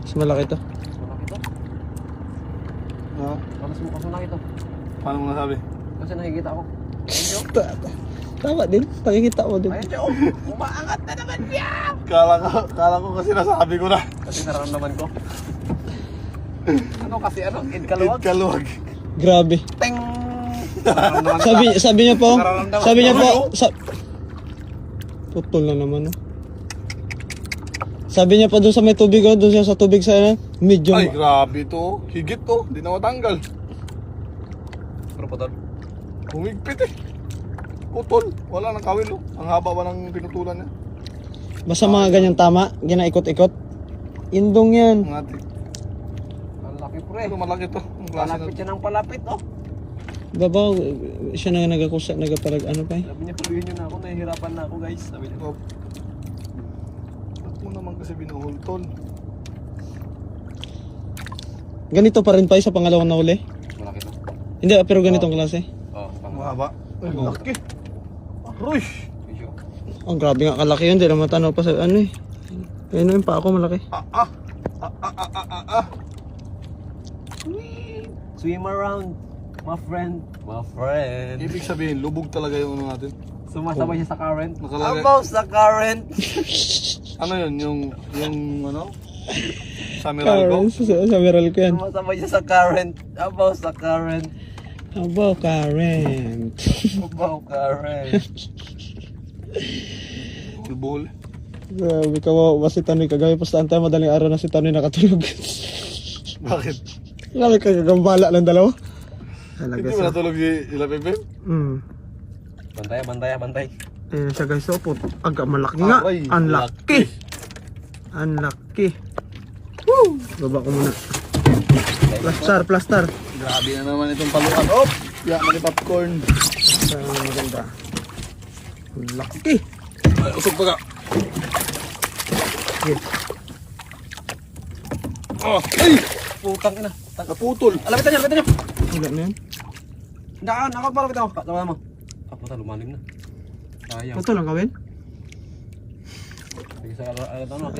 Mas malaki to. Malaki to. Ha? Mas malaki to. Paano mo nasabi? Kasi nakikita ko. Ayun, Tama din. Nakikita mo din. ayun, Joe. Umaangat na naman niya. Kala ko kasi nasabi ko na. Kasi nararamdaman ko. Ano kasi ano? Kaluwag. Kaluwag. Grabe. Ting! Sabi niya po. Nararamdaman Sabi niya ko. po. Putol na naman. Oh. Sabi niya pa doon sa may tubig. Oh, doon siya sa tubig sa medium. Ay, grabe to. Higit to. Di na matanggal. Pero po doon. Humigpit eh. Putol. Wala nang kawil oh. Ang haba ba ng pinutulan niya? Basta mga ganyan tama. Ginaikot-ikot. Indong yan. Ang ating. Ang laki pre. Pero malaki to. Ang klase Palapit na. siya ng palapit oh. Babaw. Siya na nagakusa. Nagaparag ano pa eh. Sabi niya, puluhin niyo na ako. Nahihirapan na ako guys. Sabi niya. Oh. Ba't mo naman kasi binuhultol? Ganito pa rin pa sa pangalawang nahuli. Malaki to. Hindi, pero ganitong klase. Oh, Mahaba. Ay, laki. Rush. Medyo. Ang grabe nga kalaki yun. Hindi naman tanaw pa sa ano eh. Ayun yung pa ako malaki. Swim around, my friend. My friend. Ibig sabihin, lubog talaga yung ano natin. Sumasabay siya sa current. Nakalagay. Abaw sa current. Ano yun? Yung ano? Samurai ko? Sa viral ko yan. Sumasabay siya sa current. Abaw sa current. Aba, current. Abaw current. Lubol. Grabe ka ba si Tanoy kagabi pa sa antay madaling araw na si Tanoy nakatulog. Bakit? Grabe ka gagambala ng dalawa. Talaga Hindi mo sa. natulog si Ila Pepe? Bantay, bantay, bantay. Ayun siya guys, so po. Aga malaki nga. Aray, Ang laki. Ang laki. Woo! Baba ko muna. Plaster. Grabe na naman itong palukan. Oh! Yeah, mali popcorn. Maganda. Ang laki. Ay, usog pa ka. Okay. Oh! Ay! Putang ina. Naputol. Alapitan niyo, alapitan niyo. Wala na yan. Ako malapitan ako. Tama mo. Puta, lumalim na. Sayang. Ito lang gawin. Sige sa ano,